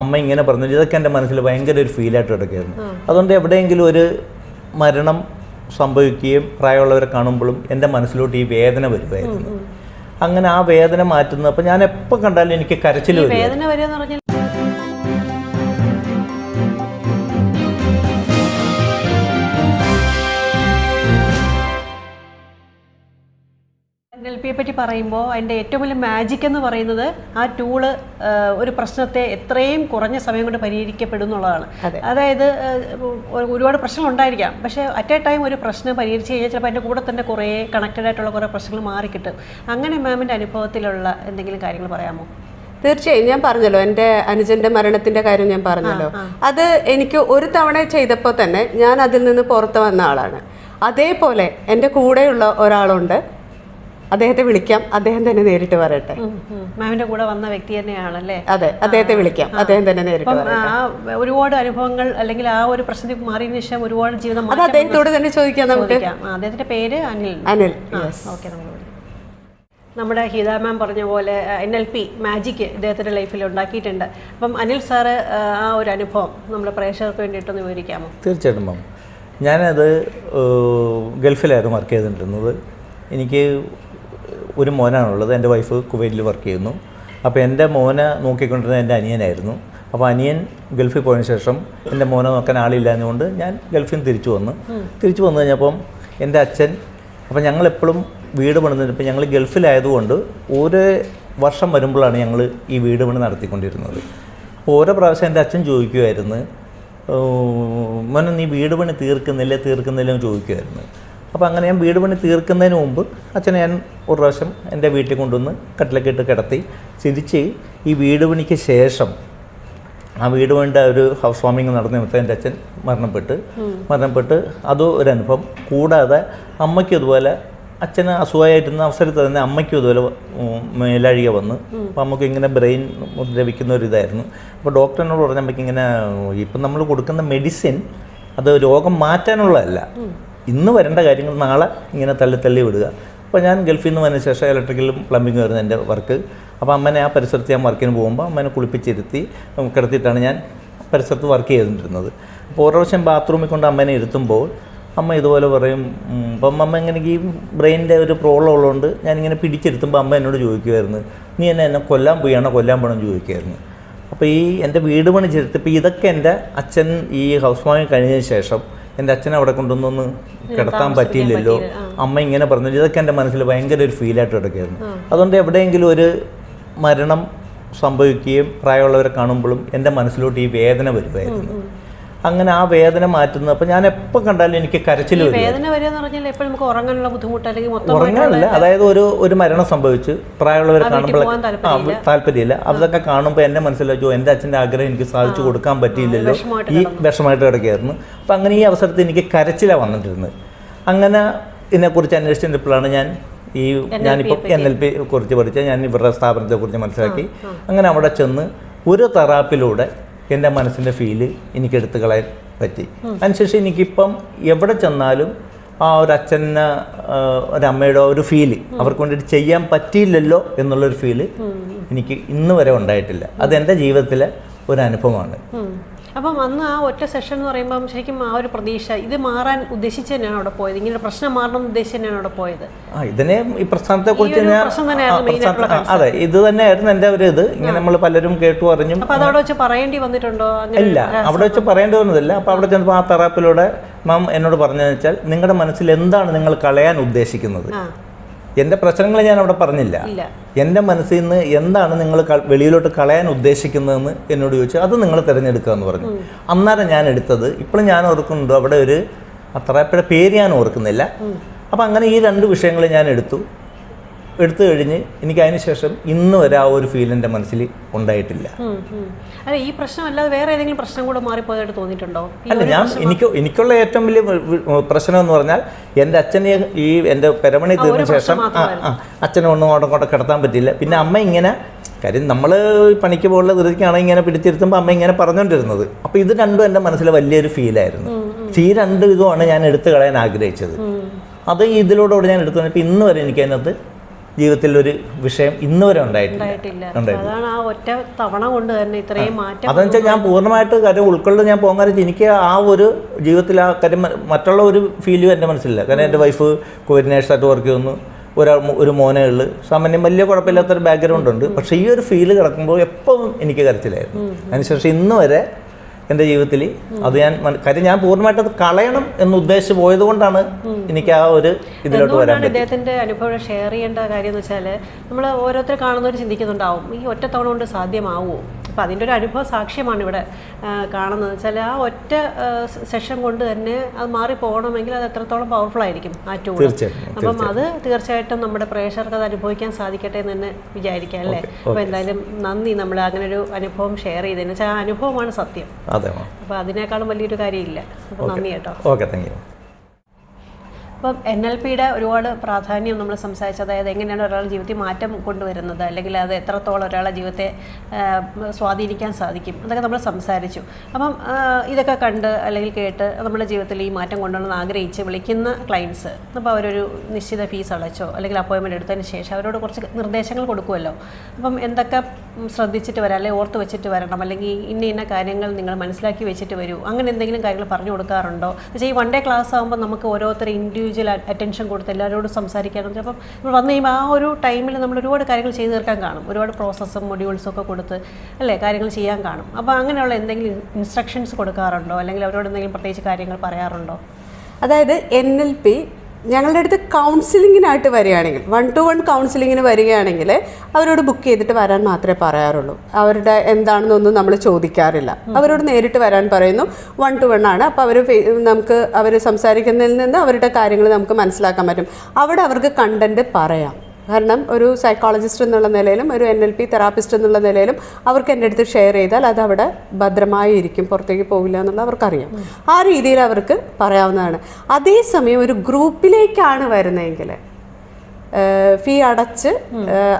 അമ്മ ഇങ്ങനെ പറഞ്ഞു, ഇതൊക്കെ എൻ്റെ മനസ്സിൽ ഭയങ്കര ഒരു ഫീലായിട്ട് കിടക്കുകയായിരുന്നു. അതുകൊണ്ട് എവിടെയെങ്കിലും ഒരു മരണം സംഭവിക്കുകയും പ്രായമുള്ളവരെ കാണുമ്പോഴും എൻ്റെ മനസ്സിലോട്ട് ഈ വേദന വരുമായിരുന്നു. അങ്ങനെ ആ വേദന മാറ്റുന്നത്, അപ്പോൾ ഞാൻ എപ്പോൾ കണ്ടാലും എനിക്ക് കരച്ചിൽ വരും. വേദന വരിക എന്ന് പറഞ്ഞാൽ NLP പറ്റി പറയുമ്പോൾ അതിൻ്റെ ഏറ്റവും വലിയ മാജിക് എന്ന് പറയുന്നത് ആ ടൂള് ഒരു പ്രശ്നത്തെ എത്രയും കുറഞ്ഞ സമയം കൊണ്ട് പരിഹരിക്കപ്പെടും എന്നുള്ളതാണ്. അതായത് ഒരുപാട് പ്രശ്നങ്ങൾ ഉണ്ടായിരിക്കാം, പക്ഷേ അറ്റ് എ ടൈം ഒരു പ്രശ്നം പരിഹരിച്ച് കഴിഞ്ഞാൽ ചിലപ്പോൾ അതിൻ്റെ കൂടെ തന്നെ കുറേ കണക്റ്റഡ് ആയിട്ടുള്ള കുറേ പ്രശ്നങ്ങൾ മാറിക്കിട്ടും. അങ്ങനെ മാമിൻ്റെ അനുഭവത്തിലുള്ള എന്തെങ്കിലും കാര്യങ്ങൾ പറയാമോ? തീർച്ചയായും. ഞാൻ പറഞ്ഞല്ലോ, എൻ്റെ അനുജൻ്റെ മരണത്തിൻ്റെ കാര്യം ഞാൻ പറഞ്ഞല്ലോ. അത് എനിക്ക് ഒരു തവണ ചെയ്തപ്പോൾ തന്നെ ഞാൻ അതിൽ നിന്ന് പുറത്ത് വന്ന ആളാണ്. അതേപോലെ എൻ്റെ കൂടെയുള്ള ഒരാളുണ്ട്, അദ്ദേഹത്തെ വിളിക്കാം, അദ്ദേഹം തന്നെ നേരിട്ട് പറയട്ടെ. മാമിന്റെ കൂടെ വന്ന വ്യക്തി തന്നെയാണല്ലേ? അതെ, അദ്ദേഹത്തെ വിളിക്കാം, അദ്ദേഹം തന്നെ നേരിട്ട് പറയട്ടെ. ഒരുപാട് അനുഭവങ്ങൾ അല്ലെങ്കിൽ ആ ഒരു പ്രശ്നത്തിൽ മാറിയതിനു ശേഷം ഒരുപാട് ജീവിതം അത് അദ്ദേഹത്തോട് തന്നെ ചോദിക്കാം നമുക്ക്. അദ്ദേഹത്തിന്റെ പേര് അനിൽ. ഓക്കെ, നമ്മുടെ ഹിത മാം പറഞ്ഞ പോലെ NLP മാജിക് ഇദ്ദേഹത്തിൻ്റെ ലൈഫിൽ ഉണ്ടാക്കിയിട്ടുണ്ട്. അപ്പം അനിൽ സാറ് ആ ഒരു അനുഭവം നമ്മുടെ പ്രേക്ഷകർക്ക് വേണ്ടിയിട്ടൊന്ന് വിവരിക്കാമോ? തീർച്ചയായിട്ടും മാം. ഞാനത് ഗൾഫിലായിരുന്നു വർക്ക് ചെയ്തിട്ടുള്ളത്. എനിക്ക് ഒരു മോനാണുള്ളത്. എൻ്റെ വൈഫ് കുവൈറ്റിൽ വർക്ക് ചെയ്യുന്നു. അപ്പോൾ എൻ്റെ മോനെ നോക്കിക്കൊണ്ടിരുന്നത് എൻ്റെ അനിയനായിരുന്നു. അപ്പോൾ അനിയൻ ഗൾഫിൽ പോയതിന് ശേഷം എൻ്റെ മോനെ നോക്കാൻ ആളില്ലാഞ്ഞുകൊണ്ട് ഞാൻ ഗൾഫിൽ നിന്ന് തിരിച്ചു വന്നു കഴിഞ്ഞപ്പം എൻ്റെ അച്ഛൻ, അപ്പോൾ ഞങ്ങളെപ്പോഴും വീട് പണിതിട്ട്, ഇപ്പോൾ ഞങ്ങൾ ഗൾഫിലായതുകൊണ്ട് ഓരോ വർഷം വരുമ്പോഴാണ് ഞങ്ങൾ ഈ വീട് പണി നടത്തിക്കൊണ്ടിരുന്നത്. അപ്പോൾ ഓരോ പ്രാവശ്യം എൻ്റെ അച്ഛൻ ചോദിക്കുമായിരുന്നു, മോനെ നീ വീട് പണി തീർക്കുന്നില്ലേ എന്ന് ചോദിക്കുമായിരുന്നു. അപ്പോൾ അങ്ങനെ ഞാൻ വീട് പണി തീർക്കുന്നതിന് മുമ്പ് അച്ഛനെ ഞാൻ ഒരു പ്രാവശ്യം എൻ്റെ വീട്ടിൽ കൊണ്ടുവന്ന് കട്ടിലൊക്കെ ഇട്ട് കിടത്തി. തിരിച്ച് ഈ വീട് പണിക്ക് ശേഷം ആ വീട് പണിയുടെ ഒരു ഹൗസ് വാമിങ് നടന്ന സമയത്ത് എൻ്റെ അച്ഛൻ മരണപ്പെട്ട് അതും ഒരു അനുഭവം. കൂടാതെ അമ്മയ്ക്കും അതുപോലെ, അച്ഛന് അസുഖമായിരുന്ന അവസരത്തിൽ തന്നെ അമ്മയ്ക്കും ഇതുപോലെ മേലഴിക വന്ന്. അപ്പോൾ അമ്മയ്ക്ക് ഇങ്ങനെ ബ്രെയിൻ ദ്രവിക്കുന്ന ഒരു ഇതായിരുന്നു. അപ്പോൾ ഡോക്ടറിനോട് പറഞ്ഞ അമ്മയ്ക്ക് ഇങ്ങനെ ഇപ്പം നമ്മൾ കൊടുക്കുന്ന മെഡിസിൻ അത് രോഗം മാറ്റാനുള്ളതല്ല, ഇന്ന് വരേണ്ട കാര്യങ്ങൾ നാളെ ഇങ്ങനെ തള്ളി വിടുക. അപ്പോൾ ഞാൻ ഗൾഫിൽ നിന്ന് വന്നതിന് ശേഷം ഇലക്ട്രിക്കലും പ്ലംബിങ്ങും ആയിരുന്നു എൻ്റെ വർക്ക്. അപ്പോൾ അമ്മനെ ആ പരിസരത്ത് ഞാൻ വർക്കിന് പോകുമ്പോൾ അമ്മനെ കുളിപ്പിച്ചിരുത്തി കിടത്തിയിട്ടാണ് ഞാൻ പരിസരത്ത് വർക്ക് ചെയ്തിരുന്നത്. അപ്പോൾ ഓരോ പ്രാവശ്യം ബാത്റൂമിൽ കൊണ്ട് അമ്മനെ ഇരുത്തുമ്പോൾ അമ്മ ഇതുപോലെ പറയും. അപ്പം അമ്മ ഇങ്ങനെ ഈ ബ്രെയിനിൻ്റെ ഒരു പ്രോബ്ലം ഉള്ളതുകൊണ്ട് ഞാനിങ്ങനെ പിടിച്ചിരുത്തുമ്പോൾ അമ്മ എന്നോട് ചോദിക്കുമായിരുന്നു, നീ എന്നെ കൊല്ലാൻ പോകണമെന്ന് ചോദിക്കുമായിരുന്നു. അപ്പോൾ ഈ എൻ്റെ വീട് പണി ചെയ്തിട്ട് ഇതൊക്കെ എൻ്റെ അച്ഛൻ ഈ ഹൗസ് വാമിങ് കഴിഞ്ഞതിന് ശേഷം എൻ്റെ അച്ഛനെ അവിടെ കൊണ്ടുവന്നൊന്ന് കിടത്താൻ പറ്റിയില്ലല്ലോ, അമ്മ ഇങ്ങനെ പറഞ്ഞു, ഇതൊക്കെ എൻ്റെ മനസ്സിൽ ഭയങ്കര ഒരു ഫീലായിട്ട് കിടക്കുകയായിരുന്നു. അതുകൊണ്ട് എവിടെയെങ്കിലും ഒരു മരണം സംഭവിക്കുകയും പ്രായമുള്ളവരെ കാണുമ്പോഴും എൻ്റെ മനസ്സിലോട്ട് ഈ വേദന വരുമായിരുന്നു. അങ്ങനെ ആ വേദന മാറ്റുന്നത്, അപ്പോൾ ഞാൻ എപ്പോൾ കണ്ടാലും എനിക്ക് കരച്ചിൽ വരും. ഉറങ്ങാനില്ല, അതായത് ഒരു മരണം സംഭവിച്ച് പ്രായമുള്ളവരെ കാണുമ്പോൾ താല്പര്യമില്ല. അതൊക്കെ കാണുമ്പോൾ എൻ്റെ മനസ്സിലാച്ചോ എൻ്റെ അച്ഛൻ്റെ ആഗ്രഹം എനിക്ക് സാധിച്ചു കൊടുക്കാൻ പറ്റിയില്ലല്ലോ, ഈ വിഷമമായിട്ട് കിടക്കുകയായിരുന്നു. അപ്പം അങ്ങനെ ഈ അവസരത്തിൽ എനിക്ക് കരച്ചിലാണ് വന്നിട്ടിരുന്നത്. അങ്ങനെ ഇതിനെക്കുറിച്ച് അന്വേഷിച്ചപ്പോഴാണ് ഞാനിപ്പോൾ NLP കുറിച്ച് പഠിച്ച, ഞാൻ ഇവരുടെ സ്ഥാപനത്തെക്കുറിച്ച് മനസ്സിലാക്കി. അങ്ങനെ അവിടെ ചെന്ന് ഒരു തെറാപ്പിലൂടെ എൻ്റെ മനസ്സിൻ്റെ ഫീല് എനിക്ക് എടുത്തു കളയാൻ പറ്റി. അതിനുശേഷം എനിക്കിപ്പം എവിടെ ചെന്നാലും ആ ഒരു അച്ഛന് ഒരമ്മയുടെ ഒരു ഫീല് അവർക്ക് വേണ്ടിയിട്ട് ചെയ്യാൻ പറ്റിയില്ലല്ലോ എന്നുള്ളൊരു ഫീല് എനിക്ക് ഇന്ന് വരെ ഉണ്ടായിട്ടില്ല. അത് എൻ്റെ ജീവിതത്തിലെ ഒരു അനുഭവമാണ്. അപ്പം അന്ന് ആ ഒറ്റ സെഷൻ എന്ന് പറയുമ്പം ശരിക്കും ആ ഒരു പ്രതീക്ഷ ഇത് മാറാൻ ഉദ്ദേശിച്ച് തന്നെയാണ് അവിടെ പോയത്, ഇങ്ങനെ പ്രശ്നം മാറണം എന്ന് ഉദ്ദേശിച്ച് തന്നെയാണ് അവിടെ പോയത്. ഇതിനെ ഈ പ്രശ്നത്തെ കുറിച്ച് അതെ, ഇത് തന്നെയായിരുന്നു എൻ്റെ ഒരു ഇത്. ഇങ്ങനെ നമ്മൾ പലരും കേട്ടു അറിഞ്ഞും. അപ്പം അതവിടെ വെച്ച് പറയേണ്ടി വന്നിട്ടുണ്ടോ? ഇല്ല, അവിടെ വെച്ച് പറയേണ്ടി വന്നതില്ല. അപ്പോൾ അവിടെ ചെന്നപ്പോൾ ആ തെറാപ്പിലൂടെ മാം എന്നോട് പറഞ്ഞതെന്ന് വെച്ചാൽ, നിങ്ങളുടെ മനസ്സിൽ എന്താണ് നിങ്ങൾ കളയാൻ ഉദ്ദേശിക്കുന്നത്. എൻ്റെ പ്രശ്നങ്ങൾ ഞാൻ അവിടെ പറഞ്ഞില്ല. എൻ്റെ മനസ്സിൽ നിന്ന് എന്താണ് നിങ്ങൾ വെളിയിലോട്ട് കളയാൻ ഉദ്ദേശിക്കുന്നതെന്ന് എന്നോട് ചോദിച്ചു. അത് നിങ്ങൾ തിരഞ്ഞെടുക്കുക എന്ന് പറഞ്ഞു. അന്നേരം ഞാൻ എടുത്തത്, ഇപ്പോഴും ഞാൻ ഓർക്കുന്നുണ്ടോ, അവിടെ ഒരു തെറാപ്പിയുടെ പേര് ഞാൻ ഓർക്കുന്നില്ല. അപ്പം അങ്ങനെ ഈ 2 വിഷയങ്ങൾ ഞാൻ എടുത്തു കഴിഞ്ഞ് എനിക്ക് അതിന് ശേഷം ഇന്ന് വരെ ആ ഒരു ഫീൽ എൻ്റെ മനസ്സിൽ ഉണ്ടായിട്ടില്ല. അല്ല, ഈ പ്രശ്നം അല്ലാതെ വേറെ ഏതെങ്കിലും പ്രശ്നം കൂടെ മാറിപ്പോയതായിട്ട് തോന്നിയിട്ടുണ്ടോ? അല്ല, എനിക്കുള്ള ഏറ്റവും വലിയ പ്രശ്നം എന്ന് പറഞ്ഞാൽ എൻ്റെ അച്ഛനെ ഈ എൻ്റെ പെരമണി തീർന്ന ശേഷം അച്ഛനെ ഒന്നും അങ്ങോട്ട് കിടത്താൻ പറ്റില്ല. പിന്നെ അമ്മ ഇങ്ങനെ കാര്യം നമ്മൾ പണിക്ക് പോകുന്ന ധൃതിക്കാണ് ഇങ്ങനെ പിടിച്ചിരുത്തുമ്പോൾ അമ്മ ഇങ്ങനെ പറഞ്ഞുകൊണ്ടിരുന്നത്. അപ്പോൾ ഇത് രണ്ടും എൻ്റെ മനസ്സിൽ വലിയൊരു ഫീലായിരുന്നു. ഈ 2 ഇതുമാണ് ഞാൻ എടുത്തു കളയാൻ ആഗ്രഹിച്ചത്. അത് ഇതിലൂടെ ഞാൻ എടുത്തു. ഇപ്പം ഇന്ന് വരെ എനിക്ക് അതിനകത്ത് ജീവിതത്തിലൊരു വിഷയം ഇന്ന് വരെ ഉണ്ടായിട്ടില്ല. അതാണ് ആ ഒറ്റ തവണ കൊണ്ട് തന്നെ ഇത്രയും മാറ്റം. അതെന്ന് വെച്ചാൽ ഞാൻ പൂർണ്ണമായിട്ട് കാര്യം ഉൾക്കൊണ്ട് ഞാൻ പോകാൻ കാര്യം എനിക്ക് ആ ഒരു ജീവിതത്തിൽ ആ കാര്യം മറ്റുള്ള ഒരു ഫീലും എൻ്റെ മനസ്സിലില്ല. കാരണം എൻ്റെ വൈഫ് കോവിഡ് നേഴ്സായിട്ട് വർക്ക് ചെയ്യുന്നു, ഒരു മോനേ ഉള്ളു, സാമാന്യം വലിയ കുഴപ്പമില്ലാത്തൊരു ബാക്ക്ഗ്രൗണ്ട് ഉണ്ട്. പക്ഷേ ഈ ഒരു ഫീല് കിടക്കുമ്പോൾ എപ്പോഴും എനിക്ക് കരച്ചിലായിരുന്നു. അതിനുശേഷം ഇന്ന് വരെ എൻ്റെ ജീവിതത്തിൽ അത് കാര്യം ഞാൻ പൂർണ്ണമായിട്ട് അത് കളയണം എന്ന് ഉദ്ദേശിച്ച് പോയത് കൊണ്ടാണ് എനിക്ക് ആ ഒരു ഇതിലോട്ട് വരാൻ പറ്റും. ഇദ്ദേഹത്തിൻ്റെ അനുഭവം ഷെയർ ചെയ്യേണ്ട കാര്യം എന്ന് വെച്ചാൽ നമ്മൾ ഓരോരുത്തർ കാണുന്നവർ ചിന്തിക്കുന്നുണ്ടാവും ഈ ഒറ്റ തവണ കൊണ്ട് സാധ്യമാവുമോ. അപ്പോൾ അതിൻ്റെ ഒരു അനുഭവ സാക്ഷ്യമാണ് ഇവിടെ കാണുന്നത് വെച്ചാൽ ആ ഒറ്റ സെഷൻ കൊണ്ട് തന്നെ അത് മാറിപ്പോകണമെങ്കിൽ അത് എത്രത്തോളം പവർഫുൾ ആയിരിക്കും ആ ടൂൾ. അപ്പം അത് തീർച്ചയായിട്ടും നമ്മുടെ പ്രേക്ഷകർക്ക് അത് അനുഭവിക്കാൻ സാധിക്കട്ടെ എന്ന് തന്നെ വിചാരിക്കാം അല്ലേ. അപ്പോൾ എന്തായാലും നന്ദി, നമ്മൾ അങ്ങനെ ഒരു അനുഭവം ഷെയർ ചെയ്തതെന്ന് വെച്ചാൽ ആ അനുഭവമാണ് സത്യം. അപ്പോൾ അതിനേക്കാളും വലിയൊരു കാര്യമില്ല. അപ്പോൾ നന്ദി കേട്ടോ. Okay, thank you. അപ്പം NLPയുടെ ഒരുപാട് പ്രാധാന്യം നമ്മൾ സംസാരിച്ചു. അതായത് എങ്ങനെയാണ് ഒരാളുടെ ജീവിതത്തിൽ മാറ്റം കൊണ്ടുവരുന്നത്, അല്ലെങ്കിൽ അത് എത്രത്തോളം ഒരാളുടെ ജീവിതത്തെ സ്വാധീനിക്കാൻ സാധിക്കും, അതൊക്കെ നമ്മൾ സംസാരിച്ചു. അപ്പം ഇതൊക്കെ കണ്ട് അല്ലെങ്കിൽ കേട്ട് നമ്മുടെ ജീവിതത്തിൽ ഈ മാറ്റം കൊണ്ടുവരണമെന്ന് ആഗ്രഹിച്ച് വിളിക്കുന്ന ക്ലയൻസ്, അപ്പോൾ അവരൊരു നിശ്ചിത ഫീസ് അടച്ചോ അല്ലെങ്കിൽ അപ്പോയിൻമെൻറ്റ് എടുത്തതിന് ശേഷം അവരോട് കുറച്ച് നിർദ്ദേശങ്ങൾ കൊടുക്കുമല്ലോ. അപ്പം എന്തൊക്കെ ശ്രദ്ധിച്ചിട്ട് വരാം, അല്ലെങ്കിൽ ഓർത്ത് വെച്ചിട്ട് വരണം, അല്ലെങ്കിൽ ഇന്ന കാര്യങ്ങൾ നിങ്ങൾ മനസ്സിലാക്കി വെച്ചിട്ട് വരൂ, അങ്ങനെ എന്തെങ്കിലും കാര്യങ്ങൾ പറഞ്ഞു കൊടുക്കാറുണ്ടോ? എന്നുവെച്ചാൽ ഈ 1 ഡേ ക്ലാസ് ആകുമ്പോൾ നമുക്ക് ഓരോരുത്തർ ഇൻഡിവിജ്വൽ അറ്റൻഷൻ കൊടുത്ത് എല്ലാവരോടും സംസാരിക്കാറുണ്ട്. അപ്പം നമ്മൾ വന്നു കഴിയുമ്പോൾ ആ ഒരു ടൈമിൽ നമ്മൾ ഒരുപാട് കാര്യങ്ങൾ ചെയ്തു തീർക്കാൻ കാണും, ഒരുപാട് പ്രോസസ്സും മൊഡ്യൂൾസും ഒക്കെ കൊടുത്ത് അല്ലേ കാര്യങ്ങൾ ചെയ്യാൻ കാണും. അപ്പോൾ അങ്ങനെയുള്ള എന്തെങ്കിലും ഇൻസ്ട്രക്ഷൻസ് കൊടുക്കാറുണ്ടോ, അല്ലെങ്കിൽ അവരോട് എന്തെങ്കിലും പ്രത്യേകിച്ച് കാര്യങ്ങൾ പറയാറുണ്ടോ? അതായത് NLP ഞങ്ങളുടെ അടുത്ത് കൗൺസിലിങ്ങിനായിട്ട് വരികയാണെങ്കിൽ, 1-to-1 കൗൺസിലിങ്ങിന് വരികയാണെങ്കിൽ അവരോട് ബുക്ക് ചെയ്തിട്ട് വരാൻ മാത്രമേ പറയാറുള്ളൂ. അവരുടെ എന്താണെന്നൊന്നും നമ്മൾ ചോദിക്കാറില്ല. അവരോട് നേരിട്ട് വരാൻ പറയുന്നു. 1-to-1 ആണ്. അപ്പോൾ അവർ സംസാരിക്കുന്നതിൽ നിന്ന് അവരുടെ കാര്യങ്ങൾ നമുക്ക് മനസ്സിലാക്കാൻ പറ്റും. അവിടെ അവർക്ക് കണ്ടന്റ് പറയാം. കാരണം ഒരു സൈക്കോളജിസ്റ്റ് എന്നുള്ള നിലയിലും ഒരു NLP തെറാപ്പിസ്റ്റ് എന്നുള്ള നിലയിലും അവർക്ക് എൻ്റെ അടുത്ത് ഷെയർ ചെയ്താൽ അത് അവിടെ ഭദ്രമായി ഇരിക്കും, പുറത്തേക്ക് പോവില്ല എന്നുള്ള അവർക്കറിയാം. ആ രീതിയിൽ അവർക്ക് പറയാവുന്നതാണ്. അതേസമയം ഒരു ഗ്രൂപ്പിലേക്കാണ് വരുന്നതെങ്കിൽ, ഫീ അടച്ച്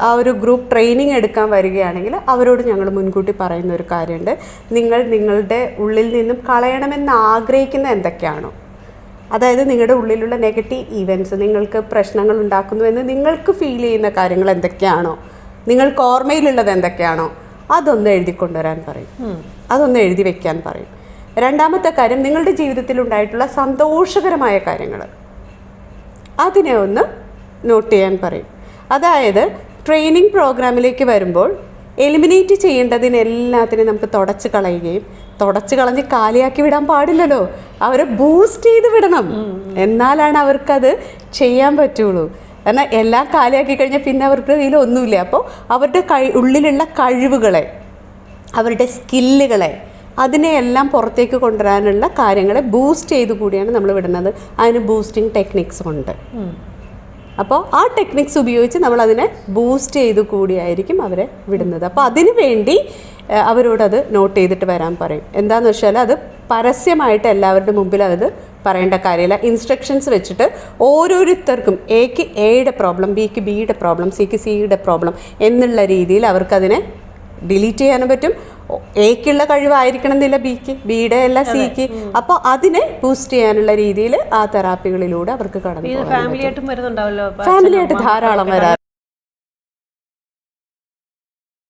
ആ ഒരു ഗ്രൂപ്പ് ട്രെയിനിങ് എടുക്കാൻ വരികയാണെങ്കിൽ അവരോട് ഞങ്ങൾ മുൻകൂട്ടി പറയുന്ന ഒരു കാര്യമുണ്ട്. നിങ്ങളുടെ ഉള്ളിൽ നിന്നും കളയണമെന്ന് ആഗ്രഹിക്കുന്ന എന്തൊക്കെയാണോ, അതായത് നിങ്ങളുടെ ഉള്ളിലുള്ള നെഗറ്റീവ് ഈവൻറ്റ്സ്, നിങ്ങൾക്ക് പ്രശ്നങ്ങൾ ഉണ്ടാക്കുന്നുവെന്ന് നിങ്ങൾക്ക് ഫീൽ ചെയ്യുന്ന കാര്യങ്ങൾ എന്തൊക്കെയാണോ, നിങ്ങൾക്ക് ഓർമ്മയിലുള്ളത് എന്തൊക്കെയാണോ, അതൊന്ന് എഴുതിക്കൊണ്ടുവരാൻ പറയും, അതൊന്ന് എഴുതി വയ്ക്കാൻ പറയും. രണ്ടാമത്തെ കാര്യം, നിങ്ങളുടെ ജീവിതത്തിൽ ഉണ്ടായിട്ടുള്ള സന്തോഷകരമായ കാര്യങ്ങൾ അതിനെ ഒന്ന് നോട്ട് ചെയ്യാൻ പറയും. അതായത് ട്രെയിനിങ് പ്രോഗ്രാമിലേക്ക് വരുമ്പോൾ എലിമിനേറ്റ് ചെയ്യേണ്ടതിനെല്ലാത്തിനും നമുക്ക് തുടച്ച് കളഞ്ഞ് കാലിയാക്കി വിടാൻ പാടില്ലല്ലോ. അവരെ ബൂസ്റ്റ് ചെയ്ത് വിടണം, എന്നാലാണ് അവർക്കത് ചെയ്യാൻ പറ്റുള്ളൂ. കാരണം എല്ലാം കാലിയാക്കി കഴിഞ്ഞാൽ പിന്നെ അവർക്ക് ഇതിലൊന്നുമില്ല. അപ്പോൾ അവരുടെ ഉള്ളിലുള്ള കഴിവുകളെ, അവരുടെ സ്കില്ലുകളെ, അതിനെയെല്ലാം പുറത്തേക്ക് കൊണ്ടുവരാനുള്ള കാര്യങ്ങളെ ബൂസ്റ്റ് ചെയ്ത് കൂടിയാണ് നമ്മൾ വിടുന്നത്. അതിന് ബൂസ്റ്റിംഗ് ടെക്നിക്സ് ഉണ്ട്. അപ്പോൾ ആ ടെക്നിക്സ് ഉപയോഗിച്ച് നമ്മളതിനെ ബൂസ്റ്റ് ചെയ്ത് കൂടിയായിരിക്കും അവരെ വിടുന്നത്. അപ്പോൾ അതിനു വേണ്ടി അവരോടത് നോട്ട് ചെയ്തിട്ട് വരാൻ പറയും. എന്താണെന്ന് വെച്ചാൽ അത് പരസ്യമായിട്ട് എല്ലാവരുടെ മുമ്പിൽ അത് പറയേണ്ട കാര്യമില്ല. ഇൻസ്ട്രക്ഷൻസ് വെച്ചിട്ട് ഓരോരുത്തർക്കും എക്ക് എയുടെ പ്രോബ്ലം, ബിക്ക് ബിയുടെ പ്രോബ്ലം, സിക്ക് സിയുടെ പ്രോബ്ലം എന്നുള്ള രീതിയിൽ അവർക്കതിനെ ഡിലീറ്റ് ചെയ്യാനും പറ്റും. എക്കുള്ള കഴിവായിരിക്കണം എന്നില്ല ബിയുടെ അല്ല സിക്ക്. അപ്പോൾ അതിനെ ബൂസ്റ്റ് ചെയ്യാനുള്ള രീതിയിൽ ആ തെറാപ്പികളിലൂടെ അവർക്ക് കടന്നു പോകാൻ. ഫാമിലിയായിട്ടും വരുന്നുണ്ടാവല്ലോ, ഫാമിലിയായിട്ട് ധാരാളം വരാം.